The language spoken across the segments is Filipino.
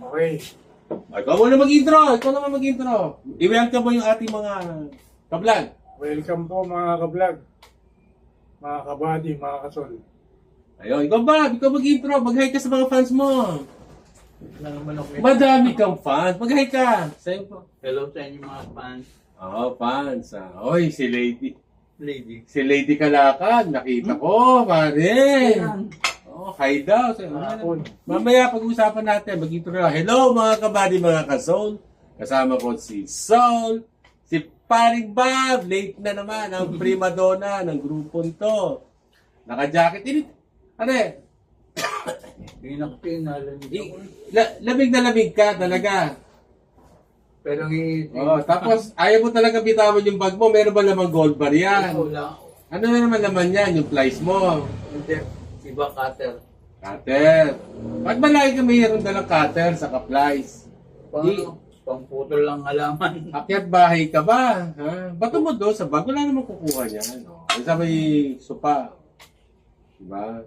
Okay. Ikaw muna mag-intro. Ikaw naman mag-intro. I-welcome mo yung ating mga ka-vlog. Welcome po mga ka-vlog, mga kabady, mga kasol. Ayun, ikaw ba? Ikaw mag-intro. Mag-hi ka sa mga fans mo. Wala naman ako. Madami kang fans. Mag-hi ka. Sa'yo po. Hello sa inyo mga fans. Oo, fans. Oy, si Lady. Lady. Si Lady Kalakad. Nakita ko, pare. Oh, hi daw. Hapon. Mamaya pag-usapan natin. Mag-intro na. Hello mga kabady, mga ka-soul. Kasama ko si Soul. Si Paring Bob. Late na naman. Ang prima donna ng grupong to. Naka-jacket. Ano eh? Hindi na kasi nalamig ako. Lamig na lamig ka talaga. Pero Tapos ayaw mo talaga bitawan yung bag mo. Meron ba namang gold bar yan? wala ako. Ano na naman laman yan? Yung flies mo. Hindi. Iba cutter. Cutter. Ba't ba lagi ka mayroon dalang cutter sa ka-flies? Pangputol lang halaman. Akyat bahay ka ba? Ha? Bato mo doon sa bag. Wala namang kukuha niyan. Sa may sopa. Diba?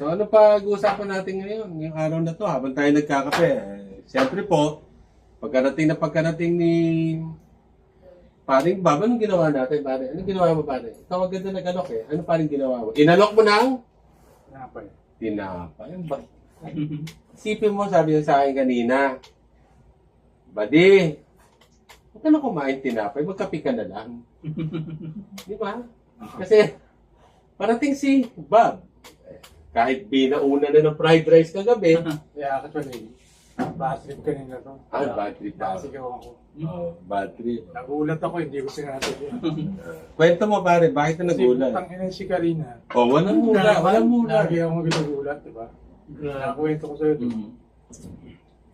So ano pag-uusapan natin ngayon? Ngayong araw na to habang tayo nagkakape. Siyempre po, pagkarating ni Paring Bob, anong ginawa natin, pare? Anong ginawa mo, pare? Ikaw agad na nag-alok eh. Ano paring ginawa mo? Inalok mo ng? Napay. Tinapay. Isipin mo, sabi niya sa akin kanina, Buddy, huwag ka na kumain tinapay, magkape ka na lang. Di ba? Kasi, parating si Bob. Kahit binauna na ng fried rice kagabi, Kaya actually, bad trip kanina to. bad trip ba? Nasigaw ako. Bad trip. Nagulat ako, hindi ko sinasabi yan. Kwento mo pare, bakit ka Kasi nagulat? tangina si Karina. Walang mula, walang mula. Lagi ako ginagulat, di ba? Nakuwento ko sa'yo.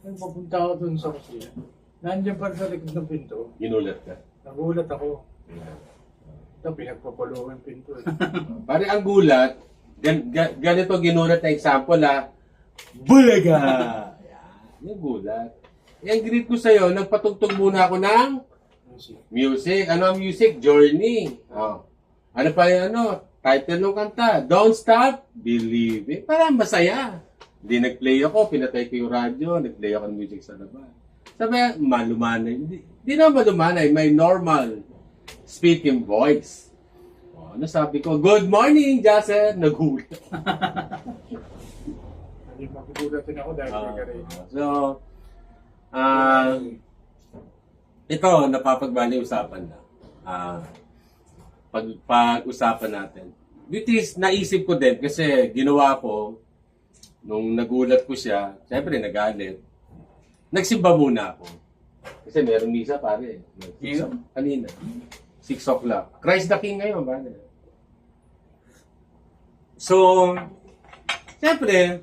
Nung papunta ako dun sa kusina, nandiyan pa sa likod ng pinto. Ginulat ka. Nagulat ako. Ito, pinagpapalo yung pinto. Pare, ang gulat, ganito ginulat na example Bulaga! Yan, yung gulat. Yung greet ko sa'yo, nagpatugtog muna ako ng music. Ano ang music? Journey. Ano pa yung title ng kanta? Don't Stop Believing. Parang masaya. Hindi nag-play ako, pinatay ko yung radyo, nag-play ako ng music sa labas. Sabi, malumanay. Hindi na malumanay, may normal speaking voice. Ano sabi ko? Good morning, Jason! Nagulat. Hindi makikulatin ako dahil may Karina. So, ito, napapagbali-usapan na. Pag-usapan natin. Which is, naisip ko din kasi ginawa ko, nung nagulat ko siya, siyempre nagalit, nagsimba muna ako. Kasi meron misa pare. Kanina. 6 o'clock. Christ the King ngayon, pare. So, siyempre,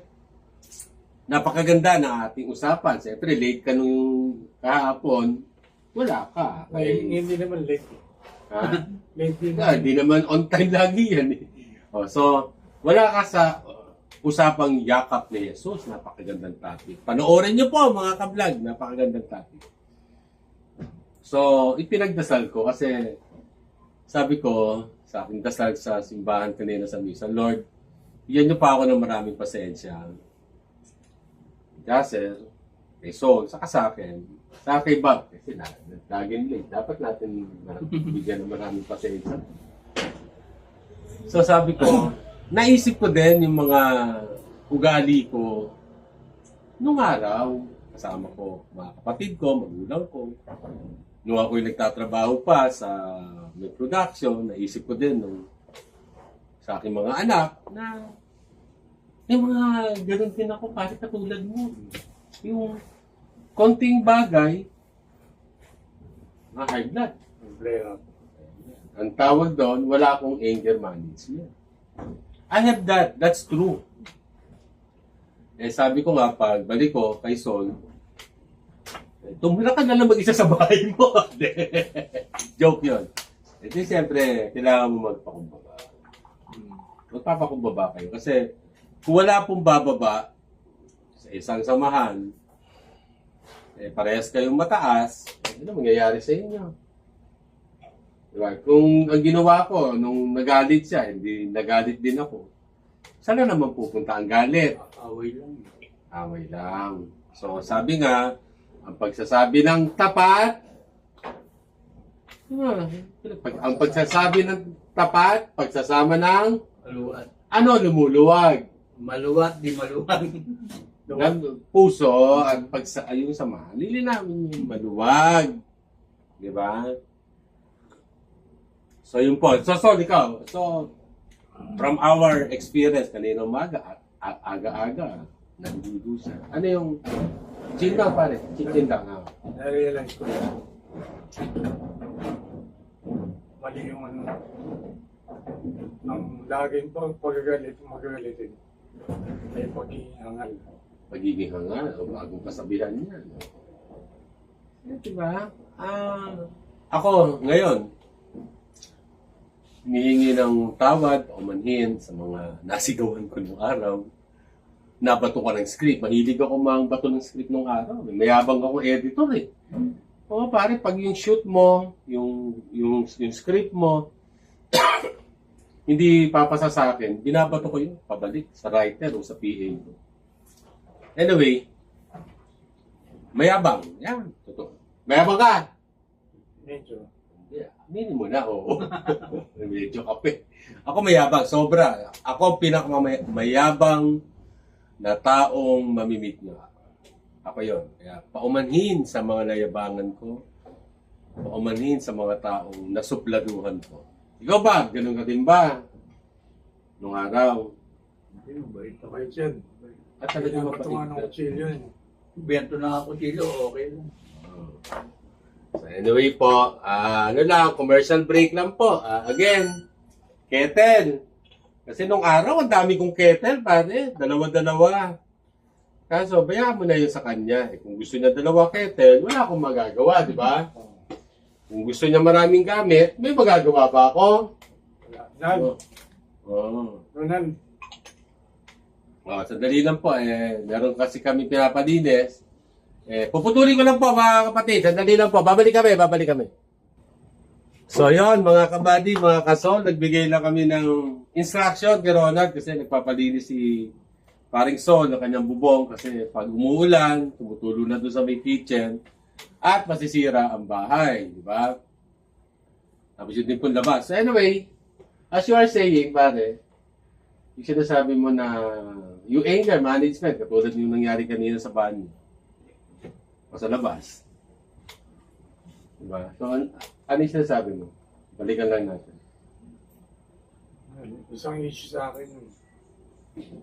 napakaganda ng ating usapan. Siyempre, late ka nung kahapon, wala ka. Hindi naman late. Ha? Late din. Hindi naman on time lagi yan eh. So, wala ka sa usapang yakap ni Jesus. Napakagandang topic. Panoorin niyo po mga ka-vlog. Napakagandang topic. So, ipinagdasal ko kasi sabi ko sa aking dasal sa simbahan kanina sa misa, Lord, bigyan niyo pa ako ng maraming pasensya. Kasi, kay Soul, saka sa akin, sa kay Bob, kasi laging late. Dapat natin bigyan ng maraming pasensya. So sabi ko, naisip ko din yung mga ugali ko nung araw. Kasama ko mga kapatid ko, magulang ko. Nung ako'y nagtatrabaho pa sa may production, naisip ko din nung sa aking mga anak na yung mga ganun din ako, pare katulad mo. Yung konting bagay, high blood. Flare up. Ang tawag doon, wala akong anger management. I have that. That's true. Sabi ko nga, pag balik ko kay Sol, tumira ka na lang mag-isa sa bahay mo. Joke yun. Siyempre, kailangan mo magpakumbaba. Magpapakumbaba kayo. Kasi, kung wala pong bababa sa isang samahan, parehas kayong mataas, ano mangyayari sa inyo? Diba? Kung ang ginawa ko, nung nagalit siya, hindi nagalit din ako, saan na naman pupunta ang galit? Away lang. Away lang. So, sabi nga, ang pagsasabi ng tapat, ang pagsasabi ng tapat, pagsasama ng, Maluwat. ano, lumuluwag. Maluwat, di maluwag. Ng puso at yung sama, lilinawin yung maluwag. Di ba? So, yun po. So, ikaw. So, from our experience, kanina umaga, aga-aga, nandito siya. Ano yung, chin lang pare, chin lang. Na-realize ko yan. Mali yung ano. Ang laging magagalitin. Ay paghihingal. Pagiging hangal, o bagong kasabihan niya. Diba? Ako, ngayon, humihingi ng tawad o manhin sa mga nasigawan ko nung araw. Nabato ka ng script. Mahilig ako bato ng script nung araw. Mayabang ako editor eh. Oo, pare, pag yung shoot mo, yung script mo, hindi papasa sa akin, binabato ko yun, pabalik sa writer o sa PA ko. Anyway, mayabang. Yan, totoo. Mayabang ka! Medyo. Yeah, aminin mo na, oo. Medyo kape. Ako mayabang, sobra. Ako ang pinakamayabang na taong mamimit nyo. Ako yun. Kaya paumanhin sa mga nayabangan ko, paumanhin sa mga taong nasupladuhan ko. Ikaw ba? Ganun ka din ba? Nung araw. Hindi mo ba ito kayo dyan? At talagang Pinapatuwa ng mapatid. kutsilyo yun. Bento na ako kilo, okay lang. So anyway po, ano lang, commercial break lang po. Again, kettle. Kasi nung araw, ang dami kong kettle, pare. Dalawa-dalawa. Kaso, bayaan mo na yun sa kanya. Kung gusto niya dalawa kettle, wala akong magagawa, di ba? Kung gusto niya maraming gamit, may magagawa ba ako? Wala. Nan. Oo. Nan. Sandali lang po. Meron kasi kami pinapalinis. Puputulin ko lang po, mga kapatid. Sandali lang po. Babalik kami. So, yon mga kabady, mga kasol, nagbigay lang kami ng instruction kay Ronald kasi nagpapalinis si paring Sol ng kanyang bubong kasi pag umuulan, tumutulo na doon sa may kitchen at masisira ang bahay, di ba? Tapos yun din po labas. So anyway, as you are saying, pare, yung sinasabi mo na yung anger management, katulad yung nangyari kanina sa banyo o sa labas. Diba? So, ano yung sinasabi mo? Balikan lang natin. Isang issue sa akin.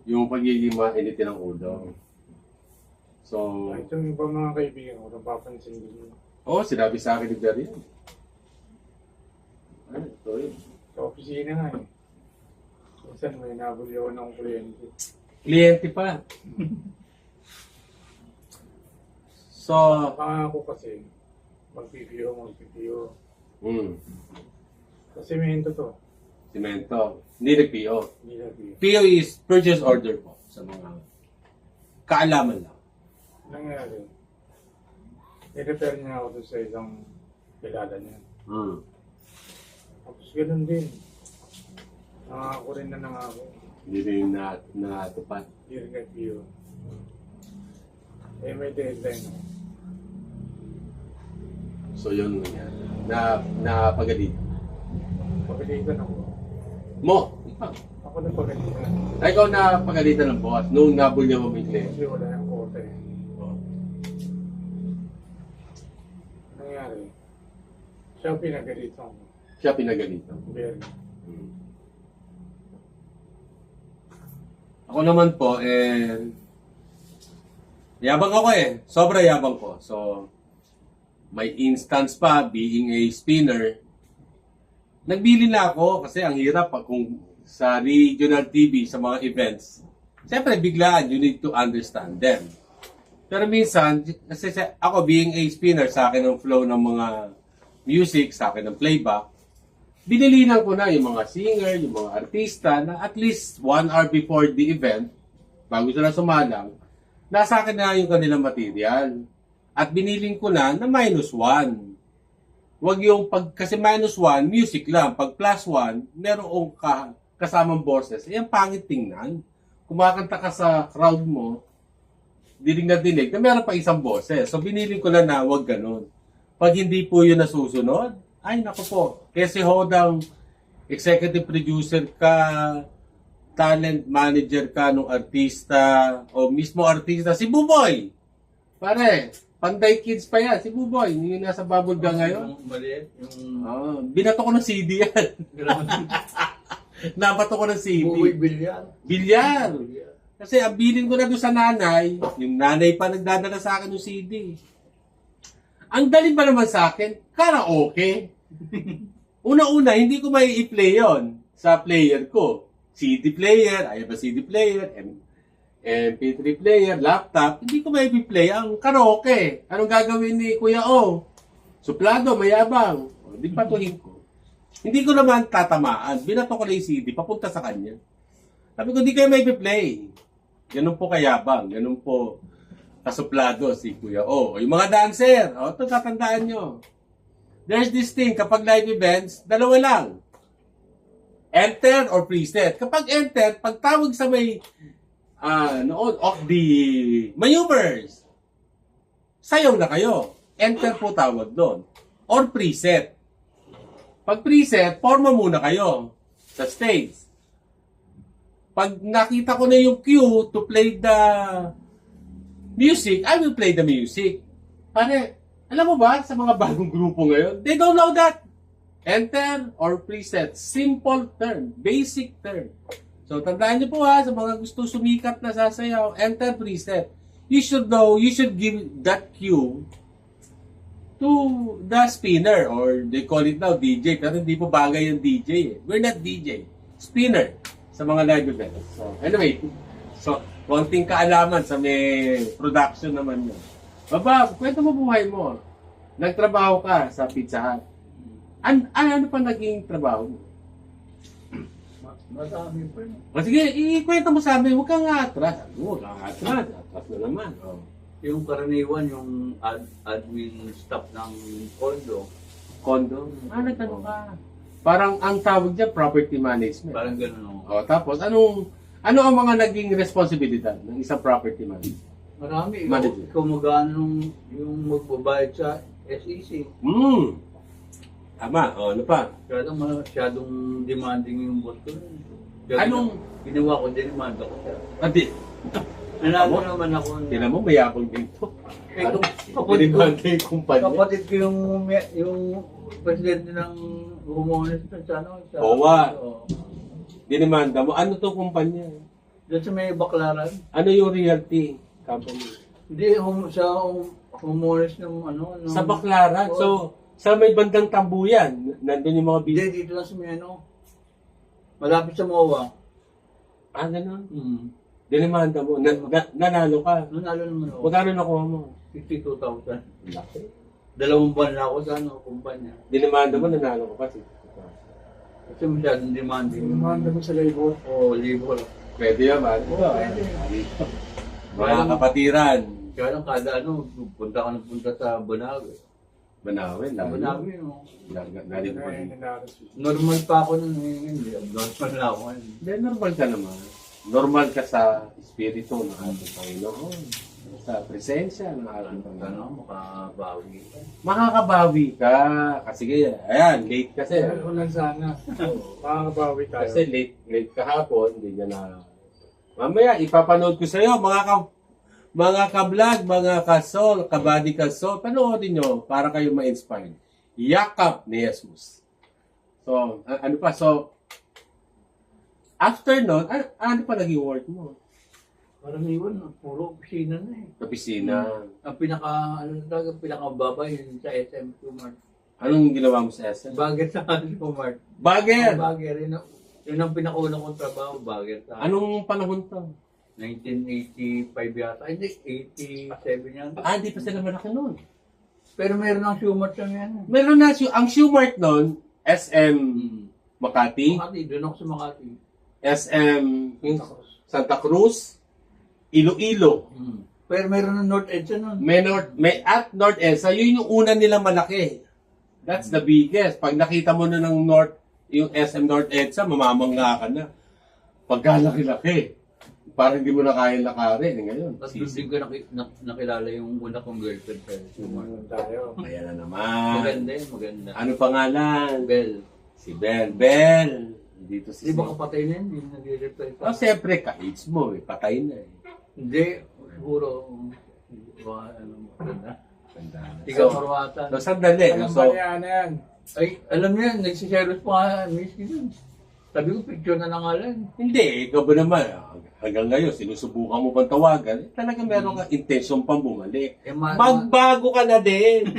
Yung pagiging mainitin ng ulo. So, Kahit yung iba mga kaibigan ko, napapansin din. sinabi sa akin ni Berry yan. Ito yun. Sa opisina nga eh. Minsan may nabuli ako ng kliyente. Kliyente pa. So, Pangako kasi, magpipiyo. Kasi may hinto to. simento. Hindi nag-PO. Hindi nagpiyo. PO is purchase order po sa mga kaalaman lang. Nangyari, i-repair niya ako doon sa isang kilala niya. Tapos ganun din. Nangako rin na nangako. Hindi rin natupad. Hindi rin nagpiyo. May deadline ako. So, yun nangyari. Napagalitan. Pagalitan ako. Mo! Ikaw. Ako na pagalitan. Ay, ikaw na pagalitan ng boss nung nabulya mo yung kliyente. Kasi wala yung kote. Nangyari, siya pinagalitan ko. Siya pinagalitan. Very. Ako naman po, yabang ako Sobra yabang ko. So, may instance pa, being a spinner, nagbili na ako kasi ang hirap kung sa regional TV, sa mga events. Siyempre, biglaan, you need to understand them. Pero minsan, kasi ako being a spinner, sa akin ang flow ng mga music, sa akin ang playback, binilinan ko na yung mga singer, yung mga artista na at least 1 hour before the event, bago sila sumalang, nasa akin na yung kanilang material. At biniling ko na -1. Huwag yung kasi -1, music lang. Pag +1, merong kasamang boses. Ang pangit tingnan. Kumakanta ka sa crowd mo, dinig na dinig na meron pa isang boses. So, binili ko na wag ganun. Pag hindi po yun nasusunod, ay, naku po. Kasi hodang executive producer ka, talent manager ka nung artista, o mismo artista, si Buboy. Pare, Panday Kids pa yan, si Buboy. Yung nasa bubble gang ngayon. Yung maliit, yung... Binato ko ng CD yan. Nabato ko ng CD. Buboy Bilyar. Bilyar. Kasi ang bilin ko na doon sa nanay, yung nanay pa nagdadala sa akin ng CD. Ang daling ba naman sa akin? Karaoke. Una-una, hindi ko may i-play yon sa player ko. CD player, I have a CD player, MP3 player, laptop, hindi ko may i-play ang karaoke. Anong gagawin ni Kuya O? Suplado, mayabang. Hindi patuhin ko. Hindi ko naman tatamaan. Binato ko na yung CD, papunta sa kanya. Sabi ko, hindi kayo may i-play. Ganun po kayabang. Ganun po kasuplado si Kuya O. Yung mga dancer, ito tatandaan nyo. There's this thing, kapag live events, dalawa lang. Enter or preset. Kapag enter, pagtawag sa may noon of the maneuvers, sayaw na kayo. Enter po tawag doon. Or preset. Pag preset, forma muna kayo sa stage. Pag nakita ko na yung cue to play the music, I will play the music. Pare, alam mo ba, sa mga bagong grupo ngayon, they don't know that. Enter or preset. Simple term. Basic term. So, tandaan niyo po sa mga gusto sumikat na sasayaw, enter, preset. You should know, you should give that cue to the spinner, or they call it now DJ, pero hindi po bagay yung DJ. We're not DJ. Spinner sa mga live events. So, anyway, konting kaalaman sa may production naman yun. Baba, kwento mo buhay mo. Nagtrabaho ka sa Pizza Hut. Ano pa naging trabaho mo? Madami pa yun. Sige, ikwento mo sa amin. Huwag kang atras. Huwag kang atras. Atras na naman. Yung karaniwan, yung admin staff ng condo. Condo? Nagtanong ka. Parang ang tawag niya, property management. Parang gano'n. Tapos, ano ang mga naging responsibilidad ng isang property manager? Marami. Manager. Ikaw magano yung magbabayad sa SEC. Tama. Ano pa? Masyadong demanding yung boss ko. Kaya ginawa ko, dinimanda ko siya. Adi. Nanalo naman ako. Tinan mo, mayabang din to. Dinimanda yung kumpanya. Kapatid ko yung presidente ng Humones sa OWA. Dinimanda mo. Ano to kumpanya? Diyan sa may Baklaran. Ano yung realty company? Hindi, sa Humones ng Sa Baklaran. So, sa may bandang Tambuyan, nandun yung mga Hindi, dito lang sa may malapit sa MOA. Gano'n? Hmm. Dinimanda mo. Nanalo ka. Nanalo naman ako. Magkano nakuha mo? 52,000. Laki. 2 buwan na ako sa kumpanya. Dinimanda mo, nanalo ka kasi. Kasi masyadong demanding. Lumanda mo sa labor. Oo, labor. Pwede yan, man. Pwede. Mga kapatiran. Kaya lang kada punta sa Banawe. Manawin, lalo. Banawe, no? Nalito pa din. Normal pa ako nun. Hindi, normal na ako. Hindi, normal ka naman. Normal ka sa espiritu ng ating Panginoon. Sa presensya ng ating Panginoon. Makabawi ka. Makakabawi ka. Kasi, ayan, late kasi. Ano lang sana. Makakabawi tayo. Kasi late kahapon, hindi niya na... Mamaya, ipapanood ko sa iyo, mga ka-vlog, mga ka-soul, kabady ka-soul, panoorin nyo para kayo ma-inspire. Yakap ni Jesus. So, ano pa? So, after nun, ano pa naging work mo? Karaniwan, puro opisina na eh. Opisina. Ang pinakababa yun sa SM Kumart. Anong ginawa mo sa SM? Bagger sa Kumart. Bagger! Bagger, yun ang pinakauna kong trabaho, bagger sa Anong panahon to? 1985 yata. Hindi, 87 yan. Hindi pa sila malaki nun. Pero meron ng Shumart lang yan. Meron na, ang Shoemart nun, SM Makati, Makati, doon ako sa Makati. SM Santa Cruz, Iloilo. Pero meron ng North Edge nun. May at North EDSA, yun yung una nilang malaki. That's the biggest. Pag nakita mo na ng yung SM North EDSA, mamamangga ka na. Pagkalaki-laki. parang hindi mo na kaya lakarin. Ngayon, Tapos doon din ko nakilala yung una kong girlfriend sa Sumar. Tayo. Kaya na naman. Maganda yun, maganda. Ano pangalan? Bell. Si Bel. Bel! Dito si Di ba kapatay na yun? Hindi nag-reply pa. Oh, siyempre, ka-age mo eh. Patay na eh. Hindi, siguro, ano, maganda. Tanda na. Ikaw, Marwata. So, sandali. Alam So, ba niya na yan? Ay, alam niyo yan, nagsisheros pa nga, miss ko yun. Sabi ko, picture na nga lang. hindi. Ikaw ba naman? Hanggang ngayon, sinusubukan mo bang tawagan? Talaga meron ka intensyon pang bumalik. Eh, Magbago ka na din.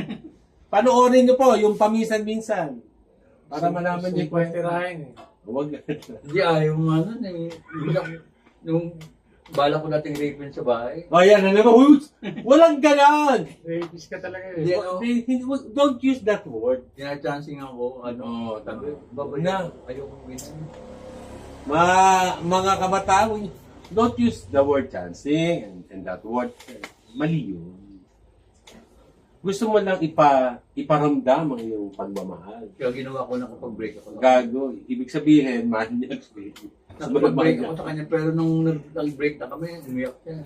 Panoorin niyo po yung paminsan-minsan. Para malaman niyo yung tirahin eh. Huwag. Hindi, ayaw nga nun eh. Nung bala ko nating rapin sa bahay. O yan, alam mo, walang ganon. Rapist ka talaga Hindi, eh. ano, Don't use that word. tinachancing ako, Oo, sabi, babay Na. ayoko ganyan. Mga kabataan, don't use the word chancing and that word. Mali yun. Gusto mo lang iparamdam ang iyong pagmamahal. Kaya ginawa ko na kapag-break ako. Gago. Ibig sabihin, maniacs. Nakapag-break ako sa kanya, pero nung nag-break na kami, umiyak siya.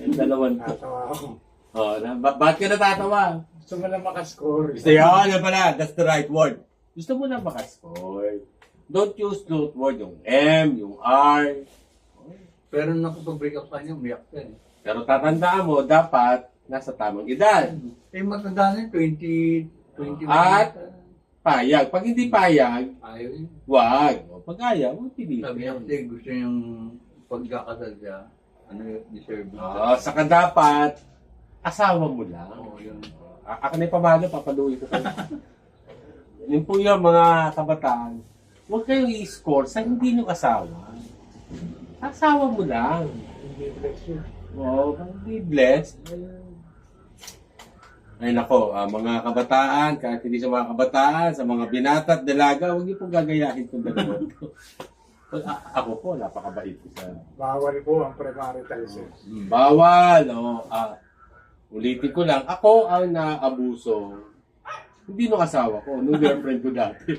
Yung dalawan ko. Natawa ako. Oh, ba't ka natatawa? Gusto mo lang makascore. Gusto yun, yun pala. That's the right word. Gusto mo lang makascore. Don't use that word, yung M, yung R. Pero nung nakapag-break ako sa kanya, umiyak siya eh. Pero tatandaan mo, dapat nasa tamang edad. Eh, matanda na yun, 20 At? Payag. Pag hindi payag, ayaw yun. wag. O, pag ayaw, huwag Sabi niya pilitin. kasi gusto niyang pagkakasal siya, ano yun, deserve mo. Saka dapat, asawa mo lang. Oo, yun. Ako na yung pamalo, papaluin ko kayo. Yun po yung mga kabataan. Huwag kayong i-score sa hindi nyo asawa. Asawa mo lang. Hindi bless you. Oo, kung hindi blessed. Ay nako, mga kabataan, kahit hindi sa mga kabataan, sa mga binata at dalaga, huwag niyo pong gagayahin kung dalawa ko. Ako po, napakabait ko sa... Bawal po ang premarital sex. Bawal, no? Ulitin ko lang, ako ang naabuso. Hindi nung asawa ko, nung girlfriend ko dati.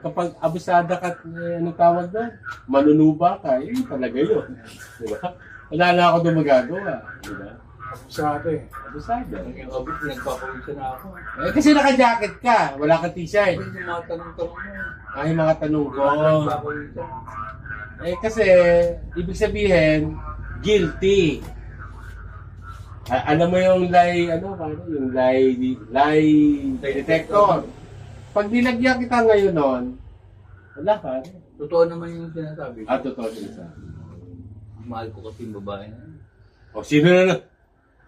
Kapag abusada ka, anong tawag doon? Manunuba ka, talaga yun. Diba? Wala na ako doon magagawa. Diba? Abusado eh. Abusada. Naging abit, nagpapawisan na ako. Kasi naka-jacket ka, wala kang t-shirt. Yung mga tanong-tanong mo. Ay, mga tanong ko. Nagpapawisan. Kasi, ibig sabihin, guilty. Alam mo yung lie, yung lie detector. Pag nilagyan kita ngayon nun, wala ka. Totoo naman yung sinasabi. Totoo din sa. Mahal ko kasi yung babae na yun. O, sino na?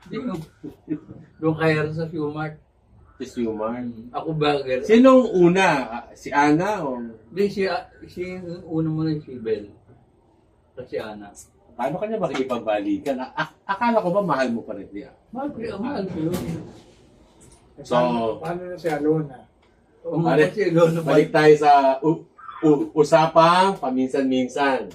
Hindi yung kaya sa Qmart. Si Sumar. Ako bagger. Sinong una? Si Ana o? Hindi, si yung una mo na si Bel. Kasi Ana. Paano kanya makikipagbalikan? Akala ko ba mahal mo pa rin niya? Mahal ko yun. So, Paano na si Alona? Umali si Lolo. balik tayo sa usapang paminsan-minsan.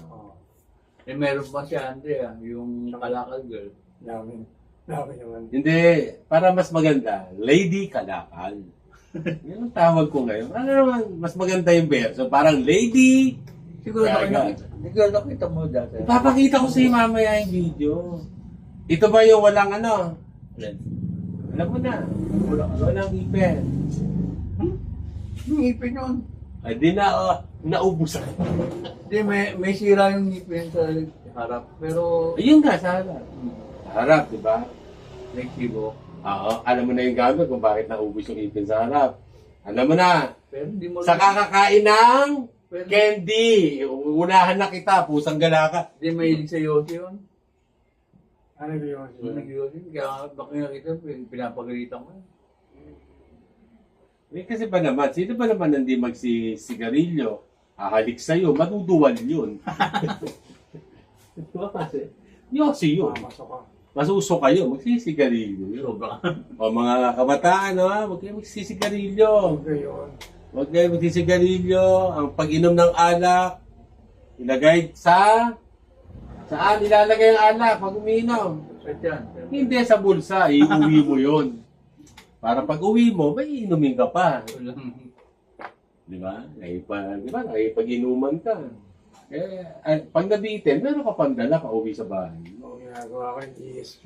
Eh, meron pa si Andrea, yung nakalakal girl. Dami. Dami naman. Hindi, para mas maganda, lady kalakal. Yan ang tawag ko ngayon. Ano naman, mas maganda yung verso. Parang lady. Siguro Gaga. nakita mo dati. Ipapakita ko sa iyo mamaya yung video. Ito ba yung walang ano? Alam mo na. Walang ipin. Yung ngipin yun. Ay, di na, naubusan. Hindi, may sira yung ngipin sa harap. Pero, Ayun nga, sa harap. Sa harap, di ba? may kibo. Oo, alam mo na yung gamit kung bakit naubos yung ipin sa harap. Alam mo na, Pero hindi mo sa kakakain ng Pero, candy, unahan na kita, pusang gala ka. hindi mahilig sa Yossi yun. Ano yun? Yung nag-Yossi. Kaya baka nakita, pinapagalitan ko. Kasi ba naman, sino ba naman hindi magsisigarilyo? Hahalik sa'yo, maduduwal yun. Diba kasi? Yossi yun. Mamasok ka. Masuso kayo, magsisigarilyo yun. Sobra. O mga kabataan, huwag kayo magsisigarilyo. Okay yun. Huwag kayo magsisigarilyo. Ang pag-inom ng alak, ilagay saan ilalagay ang alak pag umiinom? Hindi sa bulsa, iuwi mo yun. Para pag uwi mo, may inumin ka pa. Di ba? Nakipag-inuman ka. Pag nabitin, meron ka pandala ka uwi sa bahay. Oo, ginagawa ko yung ESQ.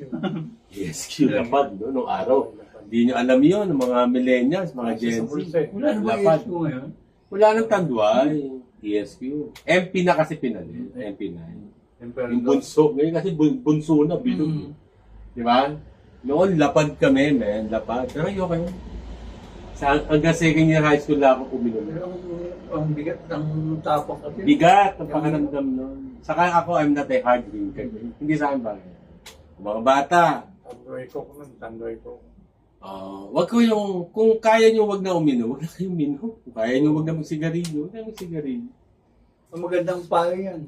ESQ lapad, no? Nung araw. Hindi nyo alam yun, ng mga millennials, mga Gen Z. Wala na ba Lapad. ESQ ngayon? Wala nang tandway. ESQ. MP na kasi pinalit. MP9. Yung bunso. Ngayon kasi bunso na, bilog. Di ba? Noon, lapad kami, men. Lapad. Pero ayoko yun. Hanggang second year high school lang ako uminom. Pero ang bigat ng tapak kasi. Bigat ang pakiramdam nun. Saka ako, I'm not a hard drinker. Hindi sa akin bagay. Mga bata, Tandoy ko nun, tandoy ko. wag ko yung, kung kaya nyo wag na uminom, wag na kayong uminom. Kung kaya nyo wag na magsigarilyo, wag na magsigarilyo. Ang magandang payo yan.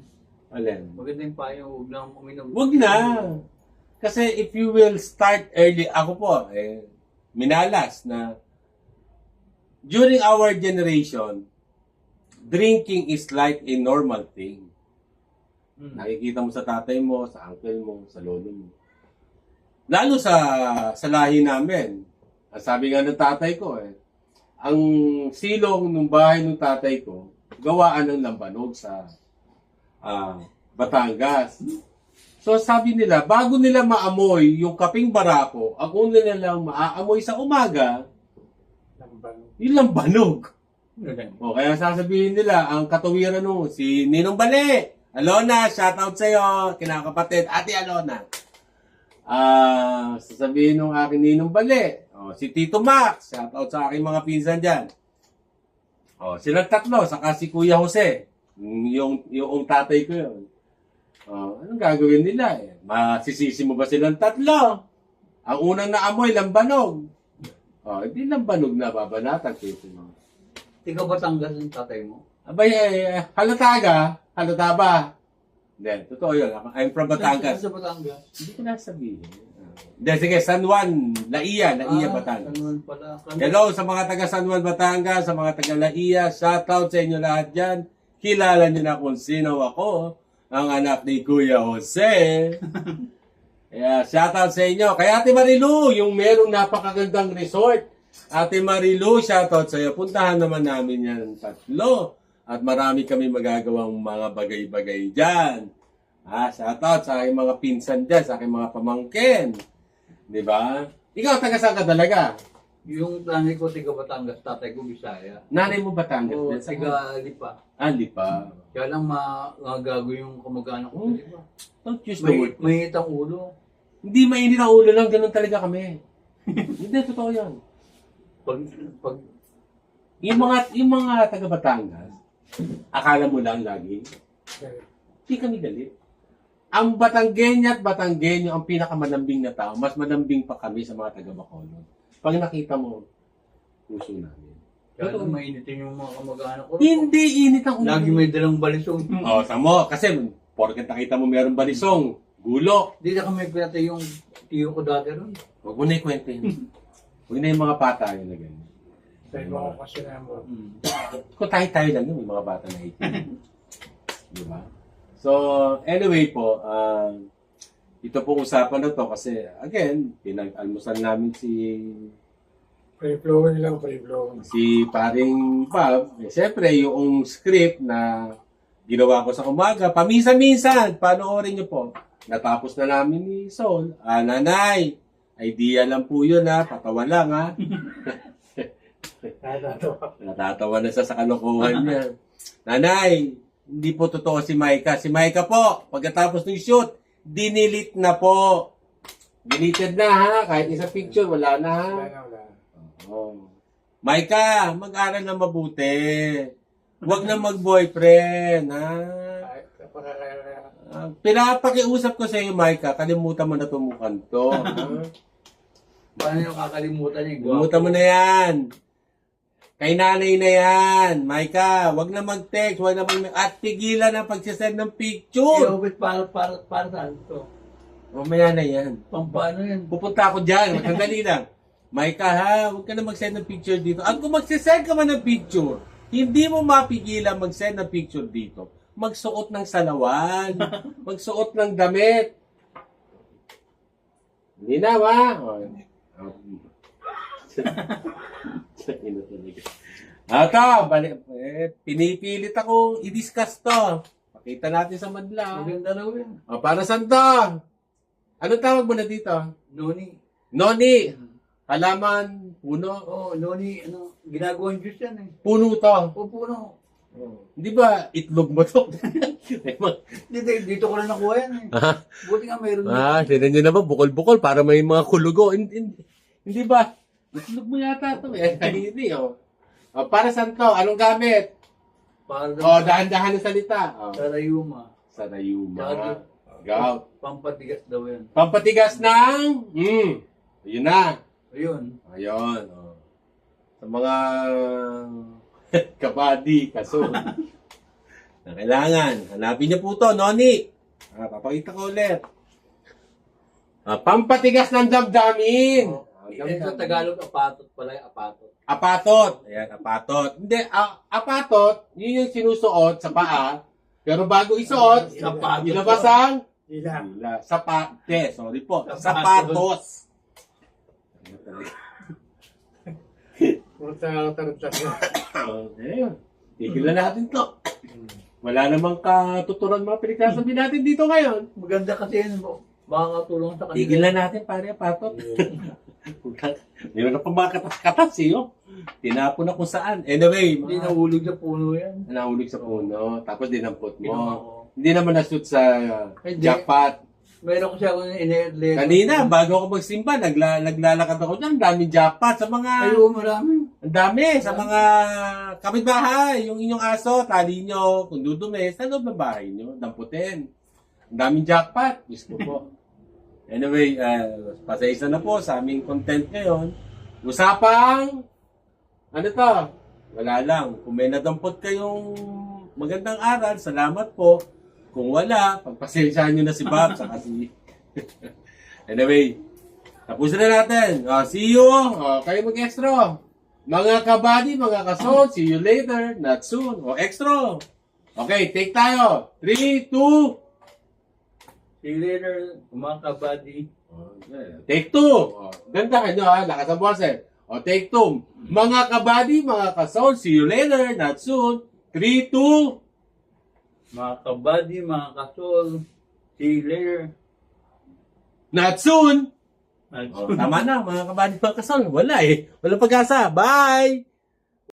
Alin? Magandang payo, huwag lang uminom. Wag na. Kasi if you will start early, ako po, minalas na during our generation, drinking is like a normal thing. Nakikita mo sa tatay mo, sa uncle mo, sa lolo mo. Lalo sa lahi namin. Ang sabi nga ng tatay ko ang silong ng bahay ng tatay ko, gawaan ng lambanog sa Batangas. So sabi nila, bago nila maamoy yung kaping barako, ang una nila maaamoy sa umaga, yung lambanog. O kaya sasabihin nila, ang katawiran nung si Ninong Bale, Alona, shoutout sa'yo, kinakapatid, Ate Alona. Sasabihin nung aking Ninong Bale, si Tito Max, shoutout sa aking mga pinsan dyan. Silang tatlo, saka si Kuya Jose, yung tatay ko yun. Anong gagawin nila? Masisisi mo ba silang tatlo? Ang unang naamoy, lambanog. Hindi lambanog na babanatan. Tiga Batangas yung tatay mo? Abay, halata ba? Hindi, totoo yun. I'm from Batangas. Sa Batangas? Hindi ko nasabihin. Hindi, sige, San Juan, Laia, Batangas. San Juan pala. Hello sa mga taga San Juan, Batangas, sa mga taga Laia, shoutout sa inyo lahat dyan. Kilala nyo na kung sino ako, ang anak ni Kuya Jose. Shoutout sa inyo. Kaya Ate Marilu, yung merong napakagandang resort. Ate Marilu, shoutout sa iyo. Puntahan naman namin yan tatlo. At marami kami magagawang mga bagay-bagay dyan. Shoutout sa aking mga pinsan dyan, sa aking mga pamangkin. Diba? Ikaw, taga saan ka talaga? Yung nanay ko, tiga Batangas, tatay ko, Bisaya. Nanay mo Batangas? Oo, din? Saan? tiga Lipa. Lipa. Kaya lang magago yung kamag-anak ko, di ba? Don't use the word. May itang ulo. Hindi mainit ang ulo lang, ganun talaga kami. Hindi, totoo yan. Pag Yung mga taga Batangas, akala mo lang lagi, hindi kami galit. Ang Batanggenya at Batanggenyo ang pinakamalambing na tao, mas malambing pa kami sa mga taga Bacolod. Pag nakita mo, puso namin. kaya lang mainitin yung mga kamag-anak ko. Hindi init ang ulo. Lagi may dalang balisong. Tamo, kasi porket nakita mo meron balisong, gulo. Hindi na kami pinatay yung tiyo ko dati ron. Huwag mo na ikwento yun. Huwag na yung mga bata yun na ganyan. Sa iba ko kasi na mo. Kung tayo lang yun, may mga bata na 18. Diba? So, anyway po, ito po usapan na to kasi, again, pinag-almusan namin Free-flowing lang, free-flowing. si paring Bob. Siyempre, yung script na ginawa ko sa umaga, paminsan-minsan, panoorin nyo po. Natapos na namin ni Sol. Nanay, idea lang po yun patawa lang Natatawa na siya sa kalokohan niya. Nanay, hindi po totoo si Micah. Si Micah po, pagkatapos ng shoot, dinilit na po. Deleted na kahit isang picture, wala na Wala. Micah, mag-aral na mabuti. Huwag na mag-boyfriend, Pinapakiusap ko sa iyo, Micah, kalimutan mo na tumukan to. Paano yung kakalimutan niya? Kalimutan mo na yan. Kay nanay na yan. Micah, wag na mag-text, wag na at tigilan na pagsisend ng picture. Para saan to? Mamaya na yan. Paano yan? Pupunta ako dyan. Magandali lang. Micah, huwag ka na mag-send ng picture dito. At kung magsisend ka man ng picture, hindi mo mapigilan mag-send ng picture dito. Magsuot ng salawan. Magsuot ng damit. Hindi na, pinipilit akong i-discuss to. Kita natin sa madla. Maganda raw yan. O, para saan to? Anong tawag mo na dito? Noni. Noni. Halaman, puno. Oh, noni, ginagawang juice yan eh. Puno to. O, puno. Hindi ba itlog mo to? Dito ko lang nakuha yan eh. Ha? Buti nga mayroon Tinan nyo naman, bukol-bukol para may mga kulugo. Hindi ba? Itlog mo yata to eh. Hindi, oh. O, para saan to? Anong gamit? Para Dahan-dahan na salita. Sarayuma. Sarayuma. Gout. Pampatigas daw yan. Pampatigas ng... Ayun na. Ayun. Ayun. Oh. Sa mga kabady, kaso. Na kailangan. Hanapin niyo po to, Noni. Papakita ko ulit. Pampatigas ng damdamin. Sa Tagalog, apatot pala yung apatot. Apatot. Ayan, apatot. Hindi, apatot, yun yung sinusuot sa paa. Pero bago isuot, Sapatos. ilabas ang Dila. sorry po. Sapatos. Puta tarantad na. Ayun. Tigilan natin to. Wala namang katuturan mga pinagsasabi natin dito ngayon. Maganda kasi yun. Makakatulong sa kanila. Tigilan natin pare, apatot. Meron na pa mga katas-katas eh. Oh. Tinapon na kung saan. Anyway, Hindi nahulog sa puno yan. nahulog sa puno. Tapos dinampot Ginawa mo. ko. Hindi naman na-shoot sa Hindi. jackpot. Meron ko siya kung ine-edit. Kanina, bago ako magsimba, naglalakad ako dyan. Ang daming jackpot sa mga... Ayaw, marami. Ang dami sa mga kapitbahay. Yung inyong aso, tali nyo. Kung dudumi, sa loob ng bahay nyo. Damputin. Ang daming jackpot. Gusto po. Anyway, pasaysa na po sa aming content ngayon. Usapang... Ano to? Wala lang. Kung may nadampot kayong magandang aral, salamat po. Kung wala, pagpasensyahan nyo na si Bob saka si... Anyway, tapusin na natin. See you. Kayo mag-extra. Mga kabady, mga kasol, see you later. Not soon. Extra. Okay, take tayo. 3, 2... See you later, mga kabady. Take 2. Gandahan nyo ha. Lakas ang boses. Take 2. Mga kabady, mga kasol, see you later. Not soon. 3, 2... Mga kabady, mga kasol. See you later. Not soon. At Tama na, mga kabady, mga kasol. Wala eh. Walang pag-asa. Bye!